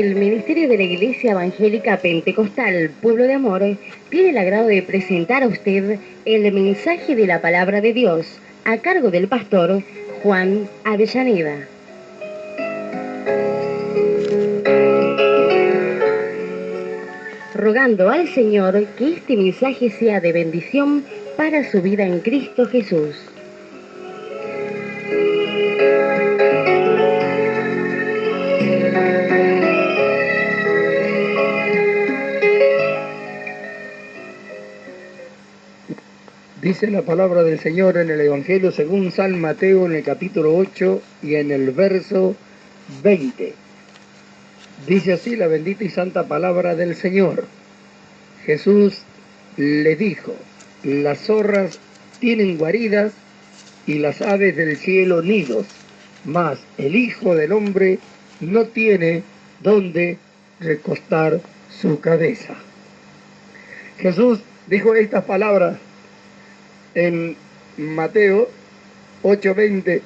El Ministerio de la Iglesia Evangélica Pentecostal Pueblo de Amor tiene el agrado de presentar a usted el mensaje de la Palabra de Dios a cargo del pastor Juan Avellaneda. Rogando al Señor que este mensaje sea de bendición para su vida en Cristo Jesús. Dice la palabra del Señor en el Evangelio según San Mateo en el capítulo 8 y en el verso 20. Dice así la bendita y santa palabra del Señor. Jesús le dijo: las zorras tienen guaridas y las aves del cielo nidos, mas el Hijo del Hombre no tiene dónde recostar su cabeza. Jesús dijo estas palabras en Mateo 8:20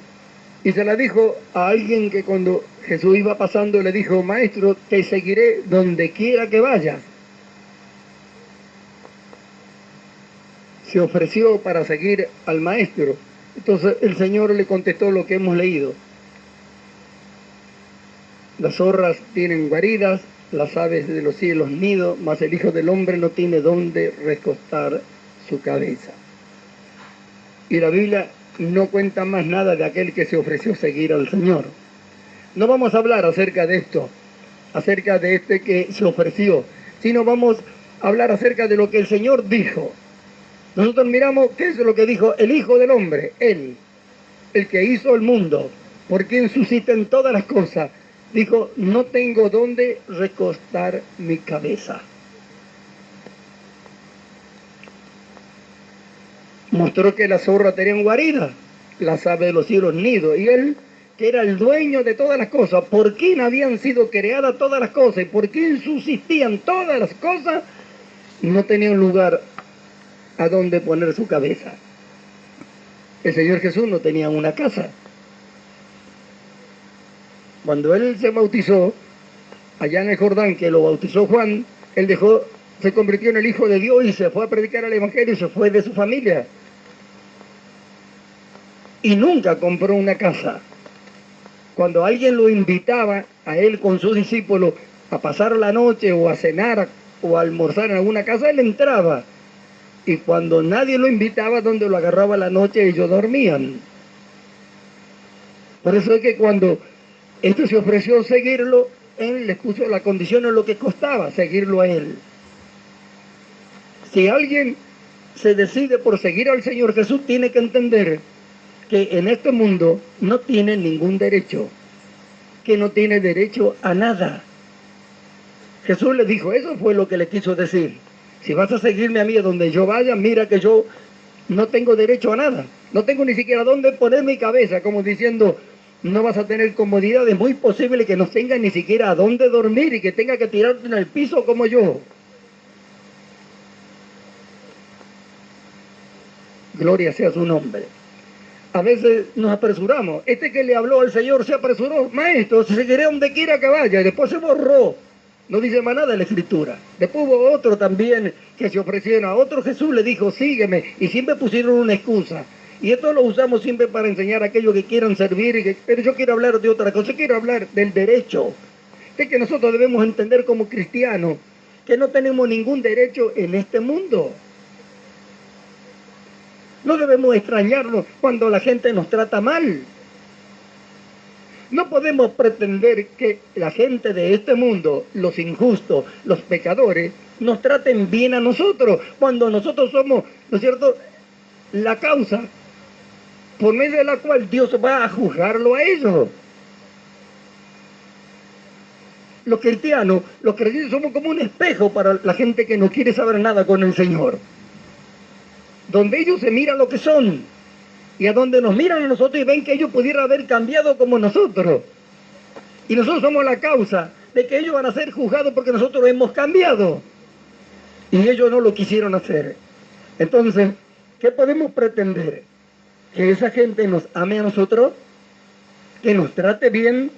y se la dijo a alguien que cuando Jesús iba pasando le dijo: maestro, te seguiré donde quiera que vayas. Se ofreció para seguir al maestro. Entonces el Señor le contestó lo que hemos leído: las zorras tienen guaridas, las aves de los cielos nido, mas el Hijo del Hombre no tiene dónde recostar su cabeza. Y la Biblia no cuenta más nada de aquel que se ofreció seguir al Señor. No vamos a hablar acerca de esto, acerca de este que se ofreció, sino vamos a hablar acerca de lo que el Señor dijo. Nosotros miramos qué es lo que dijo el Hijo del Hombre, Él, el que hizo el mundo, por quien suscitan todas las cosas. Dijo: no tengo dónde recostar mi cabeza. Mostró que las zorras tenían guarida, las aves de los cielos nido, y Él, que era el dueño de todas las cosas, por quien habían sido creadas todas las cosas y por quien subsistían todas las cosas, no tenía un lugar a donde poner su cabeza. El Señor Jesús no tenía una casa. Cuando Él se bautizó, allá en el Jordán, que lo bautizó Juan, Él se convirtió en el Hijo de Dios y se fue a predicar el Evangelio y se fue de su familia. Y nunca compró una casa. Cuando alguien lo invitaba a Él con sus discípulos a pasar la noche o a cenar o a almorzar en alguna casa, Él entraba. Y cuando nadie lo invitaba, donde lo agarraba la noche, ellos dormían. Por eso es que cuando esto se ofreció seguirlo, Él les puso la condición en lo que costaba seguirlo a Él. Si alguien se decide por seguir al Señor Jesús, tiene que entender que en este mundo no tiene ningún derecho, que no tiene derecho a nada. Jesús le dijo, eso fue lo que le quiso decir: si vas a seguirme a mí a donde yo vaya, mira que yo no tengo derecho a nada, no tengo ni siquiera dónde poner mi cabeza, como diciendo, no vas a tener comodidad, es muy posible que no tengas ni siquiera a dónde dormir y que tenga que tirarte en el piso como yo. Gloria sea su nombre. A veces nos apresuramos. Este que le habló al Señor se apresuró: maestro, seguiré donde quiera que vaya, y después se borró. No dice más nada en la Escritura. Después hubo otro también que se ofrecieron. A otro Jesús le dijo, sígueme, y siempre pusieron una excusa. Y esto lo usamos siempre para enseñar a aquellos que quieran servir, pero yo quiero hablar de otra cosa, quiero hablar del derecho. De que nosotros debemos entender como cristianos que no tenemos ningún derecho en este mundo. No debemos extrañarnos cuando la gente nos trata mal. No podemos pretender que la gente de este mundo, los injustos, los pecadores, nos traten bien a nosotros, cuando nosotros somos, ¿no es cierto?, la causa por medio de la cual Dios va a juzgarlo a ellos. Los cristianos, los creyentes, somos como un espejo para la gente que no quiere saber nada con el Señor. Donde ellos se miran lo que son, y a donde nos miran a nosotros y ven que ellos pudieran haber cambiado como nosotros. Y nosotros somos la causa de que ellos van a ser juzgados porque nosotros hemos cambiado. Y ellos no lo quisieron hacer. Entonces, ¿qué podemos pretender? Que esa gente nos ame a nosotros, que nos trate bien.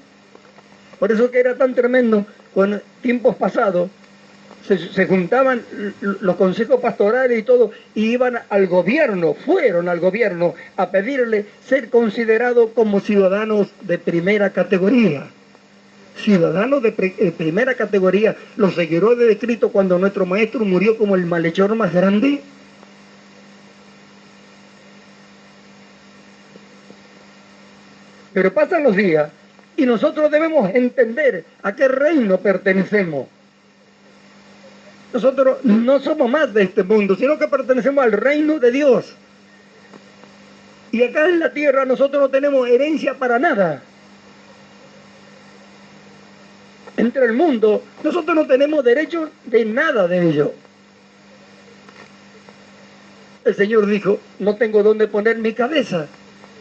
Por eso que era tan tremendo con tiempos pasados, se juntaban los consejos pastorales y todo, y iban al gobierno, fueron al gobierno a pedirle ser considerados como ciudadanos de primera categoría. Ciudadanos de primera categoría, los seguidores de Cristo, cuando nuestro maestro murió como el malhechor más grande. Pero pasan los días y nosotros debemos entender a qué reino pertenecemos. Nosotros no somos más de este mundo, sino que pertenecemos al reino de Dios. Y acá en la tierra nosotros no tenemos herencia para nada. Entre el mundo, nosotros no tenemos derecho de nada de ello. El Señor dijo, no tengo dónde poner mi cabeza.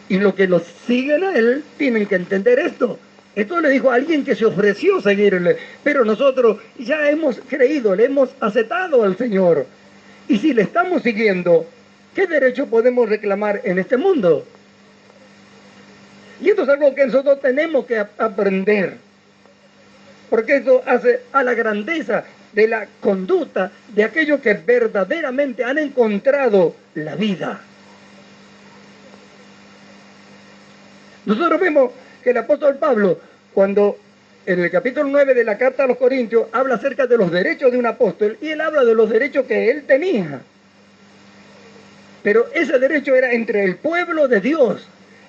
Y los que lo siguen a Él tienen que entender esto. Esto le dijo a alguien que se ofreció seguirle. Pero nosotros ya hemos creído, le hemos aceptado al Señor. Y si le estamos siguiendo, ¿qué derecho podemos reclamar en este mundo? Y esto es algo que nosotros tenemos que aprender. Porque eso hace a la grandeza de la conducta de aquellos que verdaderamente han encontrado la vida. Nosotros vemos que el apóstol Pablo, cuando en el capítulo 9 de la carta a los Corintios, habla acerca de los derechos de un apóstol, y él habla de los derechos que él tenía. Pero ese derecho era entre el pueblo de Dios,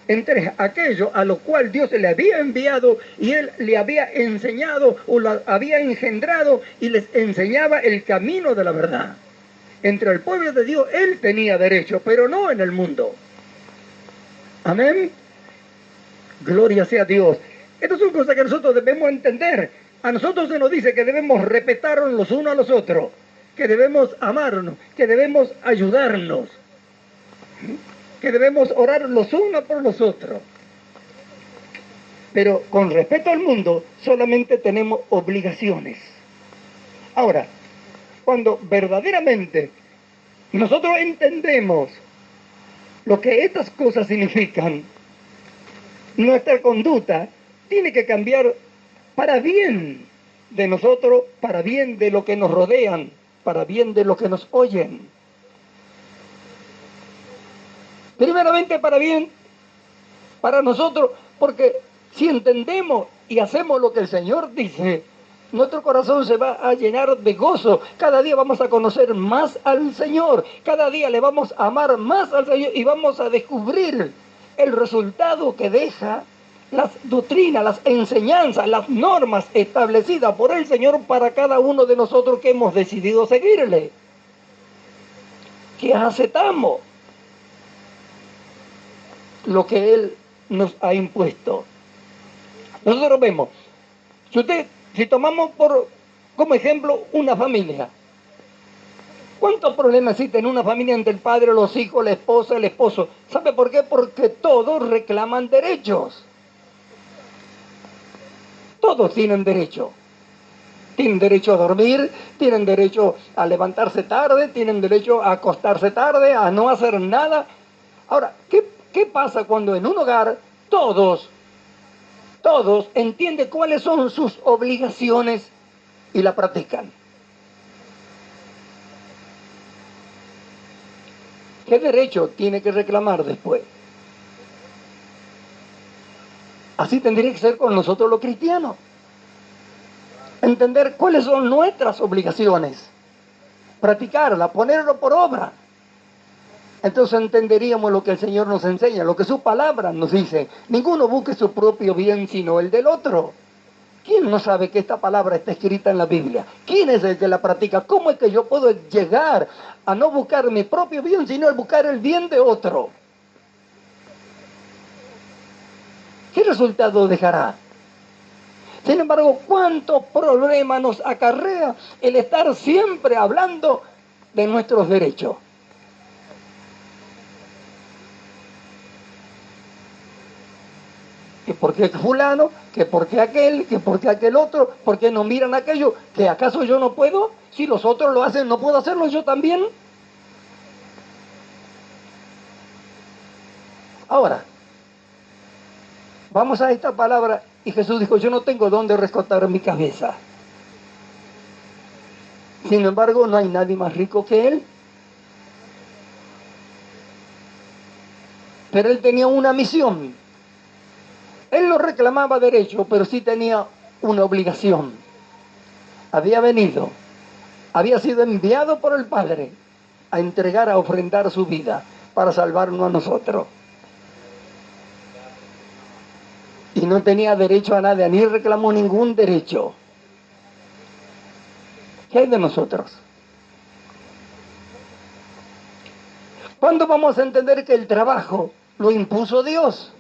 entre aquellos a los cuales Dios le había enviado y él le había enseñado o lo había engendrado y les enseñaba el camino de la verdad. Entre el pueblo de Dios él tenía derecho, pero no en el mundo. Amén. Gloria sea a Dios. Estas son cosas que nosotros debemos entender. A nosotros se nos dice que debemos respetarnos los unos a los otros, que debemos amarnos, que debemos ayudarnos, que debemos orar los unos por los otros. Pero con respecto al mundo solamente tenemos obligaciones. Ahora, cuando verdaderamente nosotros entendemos lo que estas cosas significan, nuestra conducta tiene que cambiar para bien de nosotros, para bien de lo que nos rodean, para bien de lo que nos oyen. Primeramente para bien, para nosotros, porque si entendemos y hacemos lo que el Señor dice, nuestro corazón se va a llenar de gozo. Cada día vamos a conocer más al Señor, cada día le vamos a amar más al Señor y vamos a descubrir el resultado que deja las doctrinas, las enseñanzas, las normas establecidas por el Señor para cada uno de nosotros que hemos decidido seguirle, que aceptamos lo que Él nos ha impuesto. Nosotros vemos, si tomamos como ejemplo una familia, ¿cuántos problemas existen en una familia entre el padre, los hijos, la esposa, el esposo? ¿Sabe por qué? Porque todos reclaman derechos. Todos tienen derecho. Tienen derecho a dormir, tienen derecho a levantarse tarde, tienen derecho a acostarse tarde, a no hacer nada. Ahora, ¿qué pasa cuando en un hogar todos entienden cuáles son sus obligaciones y la practican? ¿Qué derecho tiene que reclamar después? Así tendría que ser con nosotros los cristianos. Entender cuáles son nuestras obligaciones, practicarla, ponerlo por obra. Entonces entenderíamos lo que el Señor nos enseña, lo que su palabra nos dice. Ninguno busque su propio bien sino el del otro. ¿Quién no sabe que esta palabra está escrita en la Biblia? ¿Quién es el que la practica? ¿Cómo es que yo puedo llegar a no buscar mi propio bien, sino a buscar el bien de otro? ¿Qué resultado dejará? Sin embargo, ¿cuántos problemas nos acarrea el estar siempre hablando de nuestros derechos? Que por qué fulano, que por qué aquel, que por qué aquel otro, por qué no miran aquello, que acaso yo no puedo, si los otros lo hacen, ¿no puedo hacerlo yo también? Ahora, vamos a esta palabra, y Jesús dijo, yo no tengo dónde rescatar mi cabeza. Sin embargo, no hay nadie más rico que él. Pero él tenía una misión. Él no reclamaba derecho, pero sí tenía una obligación. Había venido, había sido enviado por el Padre a entregar, a ofrendar su vida para salvarnos a nosotros. Y no tenía derecho a nada, ni reclamó ningún derecho. ¿Qué hay de nosotros? ¿Cuándo vamos a entender que el trabajo lo impuso Dios?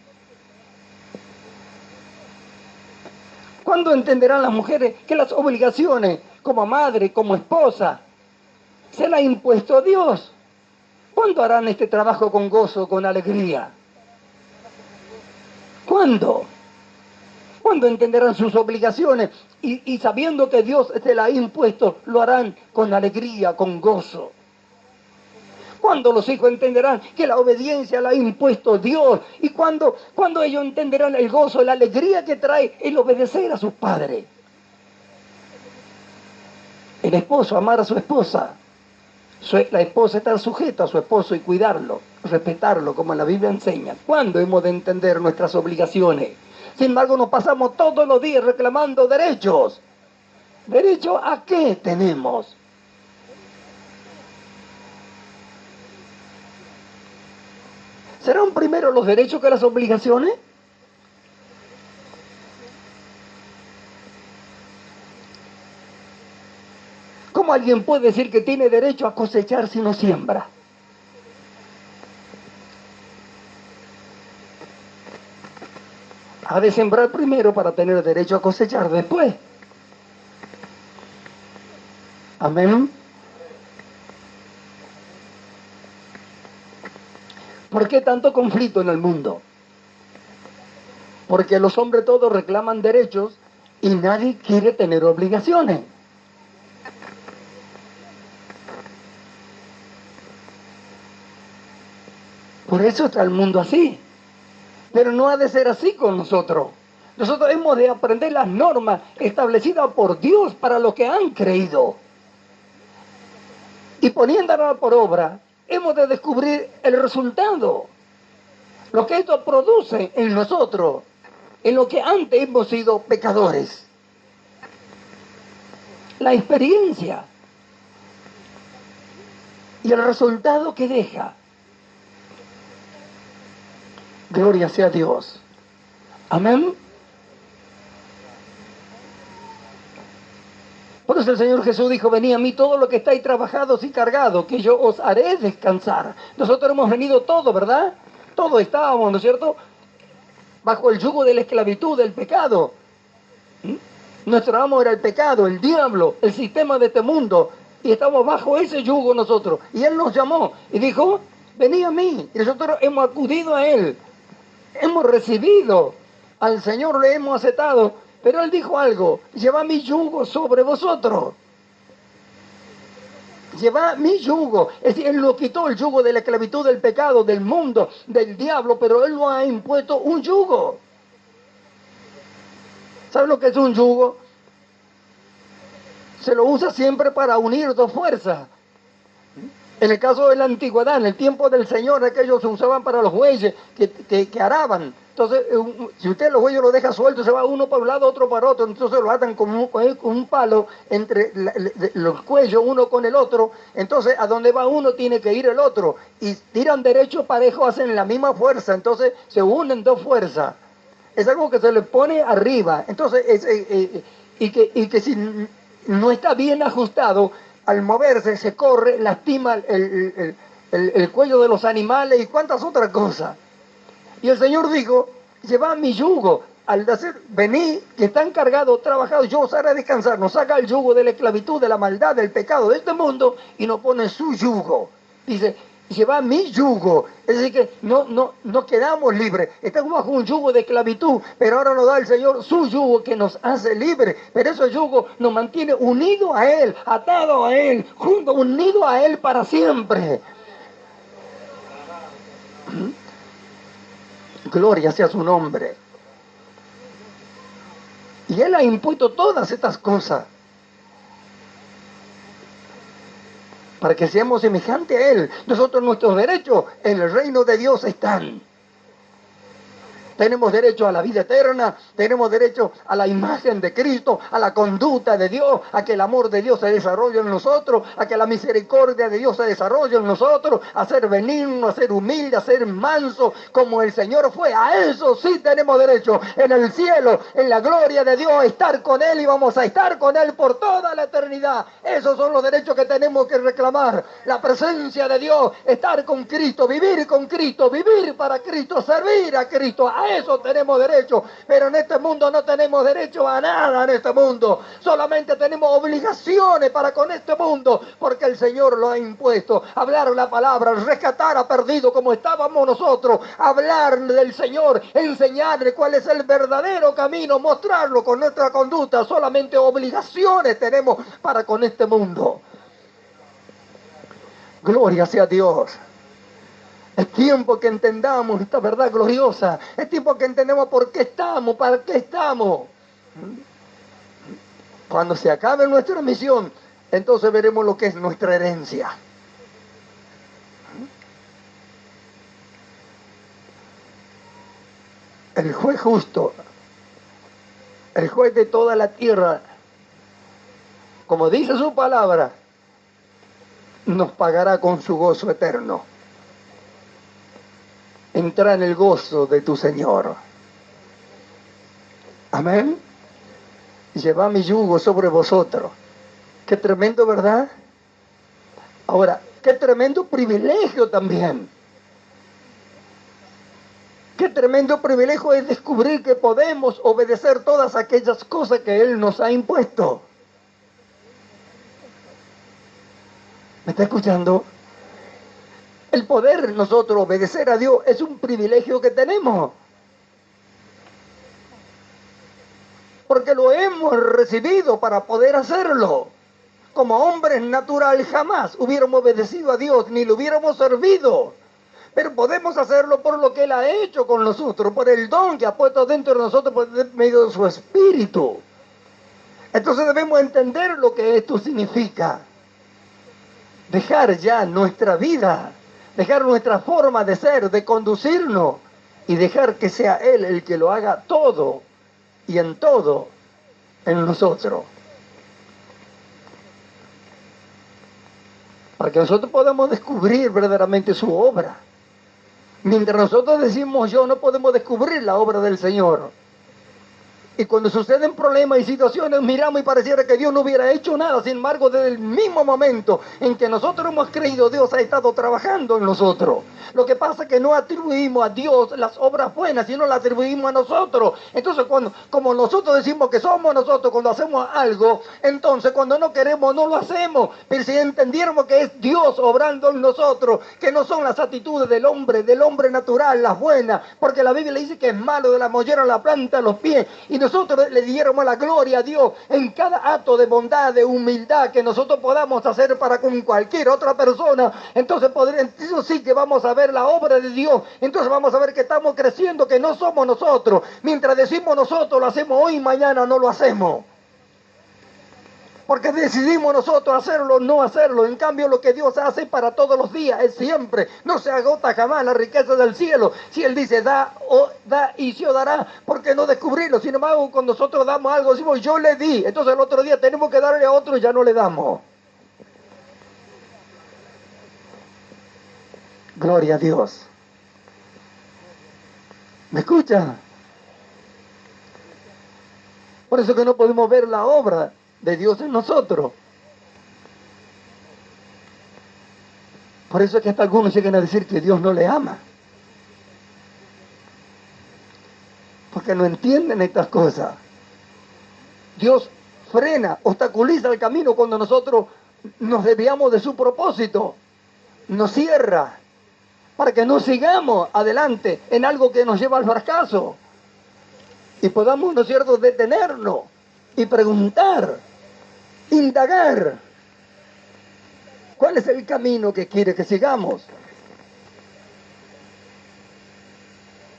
¿Cuándo entenderán las mujeres que las obligaciones como madre, como esposa, se las ha impuesto Dios? ¿Cuándo harán este trabajo con gozo, con alegría? ¿Cuándo? ¿Cuándo entenderán sus obligaciones y sabiendo que Dios se las ha impuesto, lo harán con alegría, con gozo? ¿Cuándo los hijos entenderán que la obediencia la ha impuesto Dios? ¿Y cuándo ellos entenderán el gozo, la alegría que trae el obedecer a sus padres? El esposo amar a su esposa. La esposa estar sujeta a su esposo y cuidarlo, respetarlo, como la Biblia enseña. ¿Cuándo hemos de entender nuestras obligaciones? Sin embargo, nos pasamos todos los días reclamando derechos. ¿Derecho a qué tenemos? ¿Serán primero los derechos que las obligaciones? ¿Cómo alguien puede decir que tiene derecho a cosechar si no siembra? Ha de sembrar primero para tener derecho a cosechar después. Amén. ¿Por qué tanto conflicto en el mundo? Porque los hombres todos reclaman derechos y nadie quiere tener obligaciones. Por eso está el mundo así. Pero no ha de ser así con nosotros. Nosotros hemos de aprender las normas establecidas por Dios para los que han creído. Y poniéndolas por obra, hemos de descubrir el resultado. Lo que esto produce en nosotros, en lo que antes hemos sido pecadores. La experiencia y el resultado que deja. Gloria sea a Dios. Amén. Por eso el Señor Jesús dijo, venid a mí todos los que estáis trabajados y cargados, que yo os haré descansar. Nosotros hemos venido todos, ¿verdad? Todos estábamos, ¿no es cierto?, bajo el yugo de la esclavitud, del pecado. Nuestro amo era el pecado, el diablo, el sistema de este mundo. Y estamos bajo ese yugo nosotros. Y Él nos llamó y dijo, venid a mí. Y nosotros hemos acudido a Él. Hemos recibido al Señor, le hemos aceptado. Pero Él dijo algo, lleva mi yugo sobre vosotros. Lleva mi yugo. Es decir, Él nos quitó el yugo de la esclavitud, del pecado, del mundo, del diablo, pero Él nos ha impuesto un yugo. ¿Sabe lo que es un yugo? Se lo usa siempre para unir dos fuerzas. En el caso de la antigüedad, en el tiempo del Señor, aquellos se usaban para los bueyes que araban. Entonces, si usted los bueyes los deja sueltos, se va uno para un lado, otro para otro. Entonces lo atan con un palo entre los cuellos, uno con el otro. Entonces, a donde va uno tiene que ir el otro. Y tiran derecho parejo, hacen la misma fuerza. Entonces, se unen dos fuerzas. Es algo que se le pone arriba. Entonces, y que si no está bien ajustado, al moverse se corre, lastima el cuello de los animales y cuántas otras cosas. Y el Señor dijo, llevad mi yugo. Al decir, venid, que están cargados, trabajados, yo os haré descansar. Nos saca el yugo de la esclavitud, de la maldad, del pecado de este mundo y nos pone su yugo. Dice, llevad mi yugo. Es decir, que no quedamos libres. Estamos bajo un yugo de esclavitud, pero ahora nos da el Señor su yugo que nos hace libres. Pero ese yugo nos mantiene unidos a Él, atados a Él, juntos, unidos a Él para siempre. Gloria sea su nombre. Y Él ha impuesto todas estas cosas. para que seamos semejantes a Él. Nosotros, nuestros derechos en el reino de Dios están. Tenemos derecho a la vida eterna, tenemos derecho a la imagen de Cristo, a la conducta de Dios, a que el amor de Dios se desarrolle en nosotros, a que la misericordia de Dios se desarrolle en nosotros, a ser benigno, a ser humilde, a ser manso, como el Señor fue. A eso sí tenemos derecho. En el cielo, en la gloria de Dios, estar con Él, y vamos a estar con Él por toda la eternidad. Esos son los derechos que tenemos que reclamar. La presencia de Dios, estar con Cristo, vivir para Cristo, servir a Cristo. A eso tenemos derecho, pero en este mundo no tenemos derecho a nada en este mundo. Solamente tenemos obligaciones para con este mundo, porque el Señor lo ha impuesto. Hablar la palabra, rescatar a perdido como estábamos nosotros, hablar del Señor, enseñarle cuál es el verdadero camino, mostrarlo con nuestra conducta. Solamente obligaciones tenemos para con este mundo. Gloria sea a Dios. Es tiempo que entendamos esta verdad gloriosa. Es tiempo que entendemos por qué estamos, para qué estamos. Cuando se acabe nuestra misión, entonces veremos lo que es nuestra herencia. El juez justo, el juez de toda la tierra, como dice su palabra, nos pagará con su gozo eterno. Entra en el gozo de tu Señor. Amén. Lleva mi yugo sobre vosotros. Qué tremendo, ¿verdad? Ahora, qué tremendo privilegio también. Qué tremendo privilegio es descubrir que podemos obedecer todas aquellas cosas que Él nos ha impuesto. ¿Me está escuchando? El poder nosotros obedecer a Dios es un privilegio que tenemos. Porque lo hemos recibido para poder hacerlo. Como hombres naturales jamás hubiéramos obedecido a Dios ni lo hubiéramos servido. Pero podemos hacerlo por lo que Él ha hecho con nosotros, por el don que ha puesto dentro de nosotros por medio de su Espíritu. Entonces debemos entender lo que esto significa. Dejar ya nuestra vida, dejar nuestra forma de ser, de conducirnos, y dejar que sea Él el que lo haga todo y en todo en nosotros. Para que nosotros podamos descubrir verdaderamente su obra. Mientras nosotros decimos yo, no podemos descubrir la obra del Señor. Y cuando suceden problemas y situaciones, miramos y pareciera que Dios no hubiera hecho nada. Sin embargo, desde el mismo momento en que nosotros hemos creído, Dios ha estado trabajando en nosotros. Lo que pasa es que no atribuimos a Dios las obras buenas, sino las atribuimos a nosotros. Entonces, como nosotros decimos que somos nosotros cuando hacemos algo, entonces cuando no queremos, no lo hacemos. Pero si entendiéramos que es Dios obrando en nosotros, que no son las actitudes del hombre natural, las buenas, porque la Biblia dice que es malo de la mollera a la planta de los pies, y nosotros le diéramos la gloria a Dios en cada acto de bondad, de humildad que nosotros podamos hacer para con cualquier otra persona, entonces eso sí que vamos a ver la obra de Dios. Entonces vamos a ver que estamos creciendo, que no somos nosotros. Mientras decimos nosotros, lo hacemos hoy y mañana no lo hacemos. Porque decidimos nosotros hacerlo o no hacerlo. En cambio, lo que Dios hace para todos los días es siempre. No se agota jamás la riqueza del cielo. Si Él dice da y se os dará, ¿por qué no descubrirlo? Sin embargo, cuando nosotros damos algo, decimos yo le di. Entonces el otro día tenemos que darle a otro y ya no le damos. Gloria a Dios. ¿Me escucha? Por eso que no podemos ver la obra de Dios en nosotros. Por eso es que hasta algunos llegan a decir que Dios no le ama. Porque no entienden estas cosas. Dios frena, obstaculiza el camino cuando nosotros nos desviamos de su propósito. Nos cierra para que no sigamos adelante en algo que nos lleva al fracaso. Y podamos, ¿no es cierto?, detenernos y preguntar, indagar, ¿cuál es el camino que quiere que sigamos?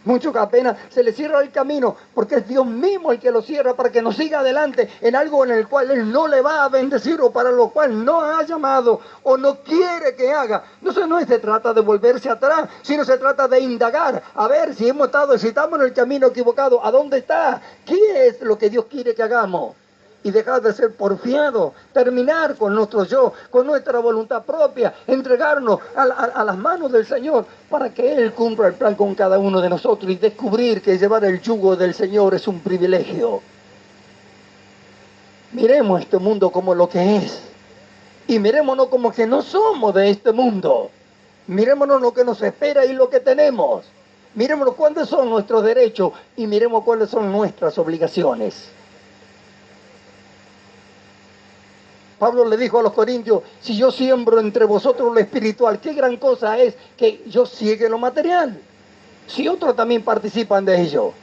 Muchos que apenas se les cierra el camino, porque es Dios mismo el que lo cierra para que nos siga adelante en algo en el cual Él no le va a bendecir o para lo cual no ha llamado o no quiere que haga. Entonces no se trata de volverse atrás, sino se trata de indagar, a ver si si estamos en el camino equivocado, ¿a dónde está? ¿Qué es lo que Dios quiere que hagamos? Y dejar de ser porfiados, terminar con nuestro yo, con nuestra voluntad propia, entregarnos a las manos del Señor para que Él cumpla el plan con cada uno de nosotros y descubrir que llevar el yugo del Señor es un privilegio. Miremos este mundo como lo que es y mirémonos como que no somos de este mundo. Mirémonos lo que nos espera y lo que tenemos. Miremos cuáles son nuestros derechos y miremos cuáles son nuestras obligaciones. Pablo le dijo a los corintios, si yo siembro entre vosotros lo espiritual, qué gran cosa es que yo ciegue lo material. Si otros también participan de ello.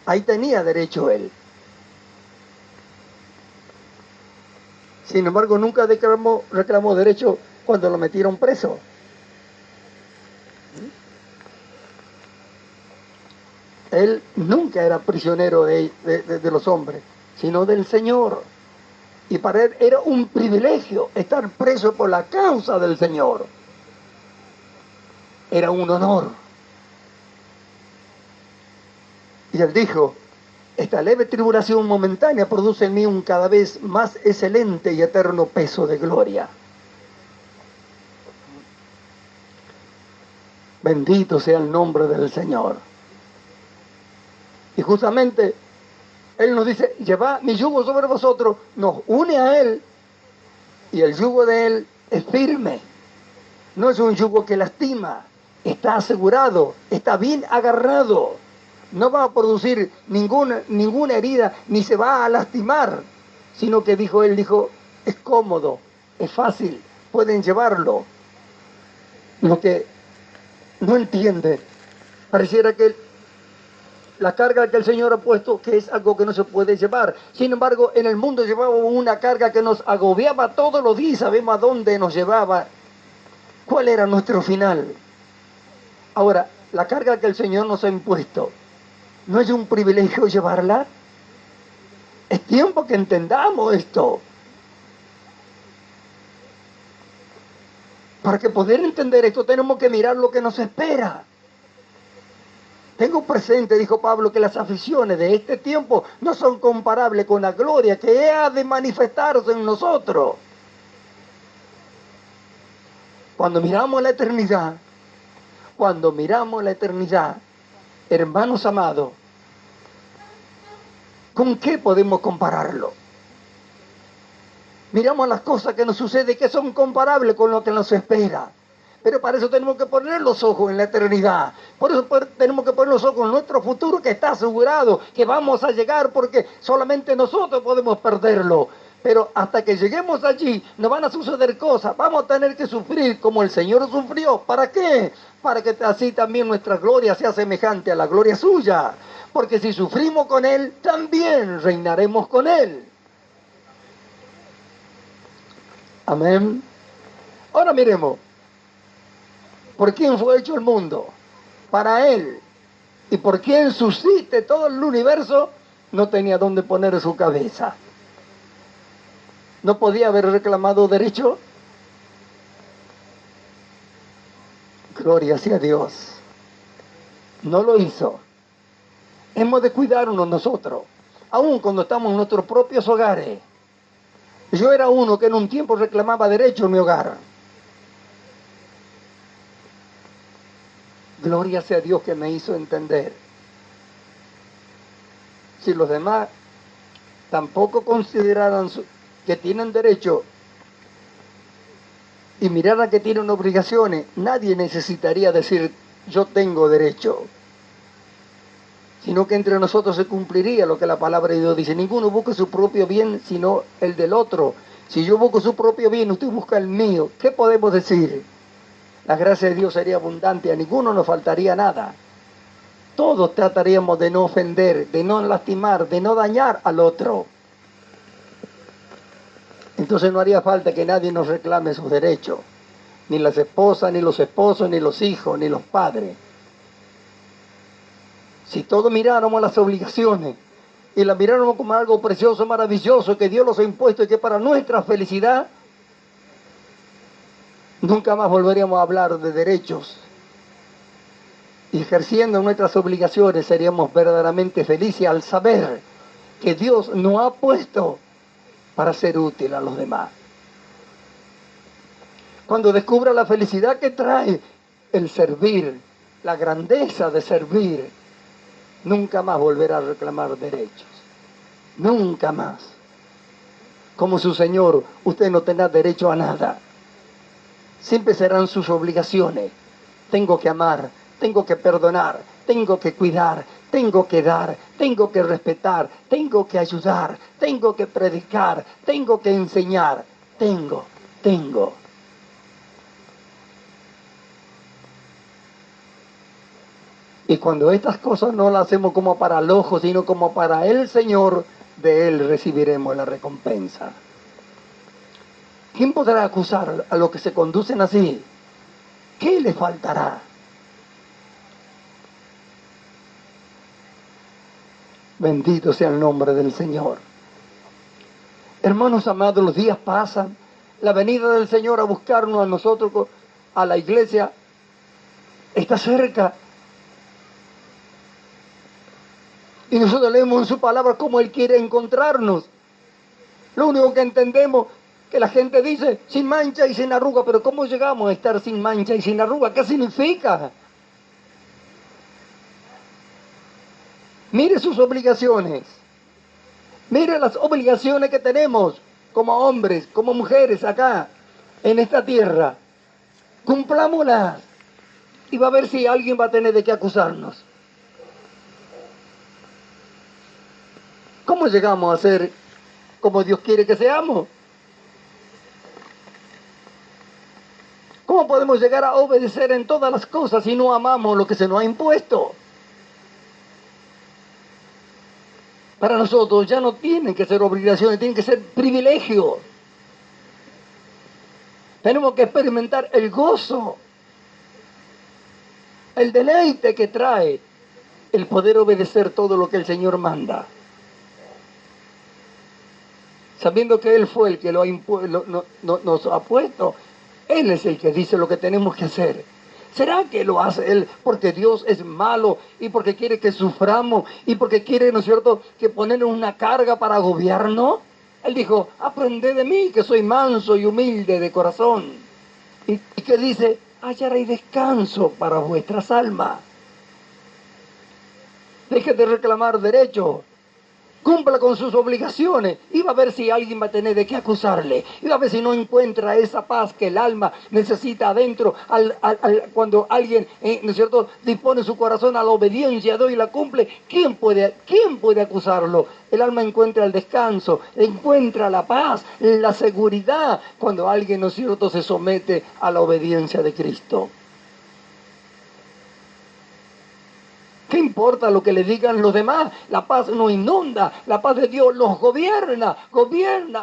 Ahí tenía derecho él. Sin embargo, nunca reclamó derecho cuando lo metieron preso. Él nunca era prisionero de los hombres, sino del Señor. Y para él era un privilegio estar preso por la causa del Señor. Era un honor. Y él dijo, esta leve tribulación momentánea produce en mí un cada vez más excelente y eterno peso de gloria. Bendito sea el nombre del Señor. Y justamente Él nos dice, llevad mi yugo sobre vosotros, nos une a Él, y el yugo de Él es firme. No es un yugo que lastima, está asegurado, está bien agarrado. No va a producir ninguna herida, ni se va a lastimar, sino que Él dijo, es cómodo, es fácil, pueden llevarlo. Lo que no entiende, pareciera que la carga que el Señor ha puesto, que es algo que no se puede llevar. Sin embargo, en el mundo llevábamos una carga que nos agobiaba todos los días, sabemos a dónde nos llevaba, cuál era nuestro final. Ahora, la carga que el Señor nos ha impuesto, ¿no es un privilegio llevarla? Es tiempo que entendamos esto. Para que poder entender esto, tenemos que mirar lo que nos espera. Tengo presente, dijo Pablo, que las aflicciones de este tiempo no son comparables con la gloria que ha de manifestarse en nosotros. Cuando miramos la eternidad, hermanos amados, ¿con qué podemos compararlo? Miramos las cosas que nos suceden que son comparables con lo que nos espera. Pero para eso tenemos que poner los ojos en la eternidad. Por eso tenemos que poner los ojos en nuestro futuro que está asegurado, que vamos a llegar porque solamente nosotros podemos perderlo. Pero hasta que lleguemos allí nos van a suceder cosas. Vamos a tener que sufrir como el Señor sufrió. ¿Para qué? Para que así también nuestra gloria sea semejante a la gloria suya. Porque si sufrimos con Él, también reinaremos con Él. Amén. Ahora miremos. ¿Por quién fue hecho el mundo? Para Él. Y por quien subsiste todo el universo, no tenía dónde poner su cabeza. ¿No podía haber reclamado derecho? Gloria sea a Dios. No lo hizo. Hemos de cuidarnos nosotros, aun cuando estamos en nuestros propios hogares. Yo era uno que en un tiempo reclamaba derecho en mi hogar. Gloria sea a Dios que me hizo entender. Si los demás tampoco consideraran que tienen derecho y miraran que tienen obligaciones, nadie necesitaría decir yo tengo derecho. Sino que entre nosotros se cumpliría lo que la palabra de Dios dice. Ninguno busca su propio bien, sino el del otro. Si yo busco su propio bien, usted busca el mío. ¿Qué podemos decir? La gracia de Dios sería abundante, a ninguno nos faltaría nada. Todos trataríamos de no ofender, de no lastimar, de no dañar al otro. Entonces no haría falta que nadie nos reclame sus derechos. Ni las esposas, ni los esposos, ni los hijos, ni los padres. Si todos miráramos las obligaciones y las miráramos como algo precioso, maravilloso, que Dios los ha impuesto y que para nuestra felicidad, nunca más volveríamos a hablar de derechos. Y ejerciendo nuestras obligaciones seríamos verdaderamente felices al saber que Dios nos ha puesto para ser útil a los demás. Cuando descubra la felicidad que trae el servir, la grandeza de servir, nunca más volverá a reclamar derechos. Nunca más. Como su Señor, usted no tendrá derecho a nada. Siempre serán sus obligaciones. Tengo que amar, tengo que perdonar, tengo que cuidar, tengo que dar, tengo que respetar, tengo que ayudar, tengo que predicar, tengo que enseñar. Tengo. Y cuando estas cosas no las hacemos como para el ojo, sino como para el Señor, de Él recibiremos la recompensa. ¿Quién podrá acusar a los que se conducen así? ¿Qué le faltará? Bendito sea el nombre del Señor. Hermanos amados, los días pasan. La venida del Señor a buscarnos a nosotros, a la iglesia, está cerca. Y nosotros leemos en su palabra cómo Él quiere encontrarnos. Lo único que entendemos que la gente dice sin mancha y sin arruga, pero ¿cómo llegamos a estar sin mancha y sin arruga? ¿Qué significa? Mire sus obligaciones. Mire las obligaciones que tenemos como hombres, como mujeres acá, en esta tierra. Cumplámoslas. Y va a ver si alguien va a tener de qué acusarnos. ¿Cómo llegamos a ser como Dios quiere que seamos? ¿Cómo podemos llegar a obedecer en todas las cosas si no amamos lo que se nos ha impuesto? Para nosotros ya no tienen que ser obligaciones, tienen que ser privilegios. Tenemos que experimentar el gozo, el deleite que trae el poder obedecer todo lo que el Señor manda. Sabiendo que Él fue el que nos ha puesto, Él es el que dice lo que tenemos que hacer. ¿Será que lo hace Él porque Dios es malo y porque quiere que suframos y porque quiere, ¿no es cierto?, que ponernos una carga para agobiarnos? Él dijo, aprended de mí que soy manso y humilde de corazón. Y que dice, hallaréis descanso para vuestras almas. Deje de reclamar derechos. Cumpla con sus obligaciones y va a ver si alguien va a tener de qué acusarle. Y va a ver si no encuentra esa paz que el alma necesita adentro cuando alguien, ¿no es cierto?, dispone su corazón a la obediencia a Dios y la cumple. ¿Quién puede acusarlo? El alma encuentra el descanso, encuentra la paz, la seguridad cuando alguien, ¿no es cierto?, se somete a la obediencia de Cristo. ¿Qué importa lo que le digan los demás? La paz nos inunda, la paz de Dios los gobierna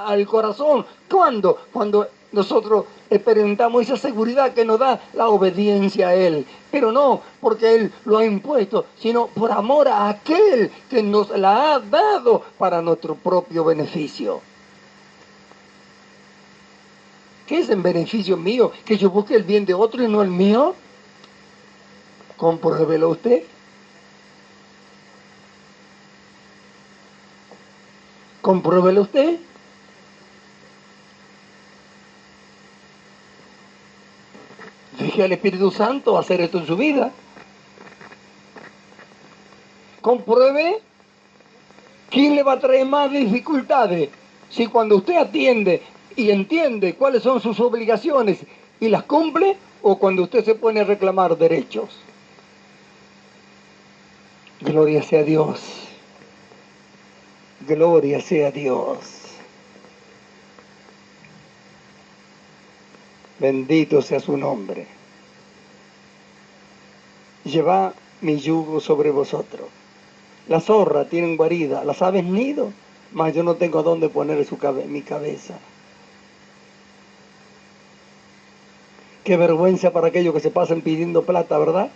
al corazón. ¿Cuándo? Cuando nosotros experimentamos esa seguridad que nos da la obediencia a Él. Pero no porque Él lo ha impuesto, sino por amor a aquel que nos la ha dado para nuestro propio beneficio. ¿Qué es en beneficio mío? ¿Que yo busque el bien de otro y no el mío? Compruébelo usted. Compruébelo usted. Deje al Espíritu Santo hacer esto en su vida. Compruebe quién le va a traer más dificultades. Si cuando usted atiende y entiende cuáles son sus obligaciones y las cumple, o cuando usted se pone a reclamar derechos. Gloria sea a Dios. Gloria sea a Dios. Bendito sea su nombre. Llevad mi yugo sobre vosotros. Las zorras tienen guarida, las aves nido, mas yo no tengo dónde poner mi cabeza. Qué vergüenza para aquellos que se pasan pidiendo plata, ¿verdad?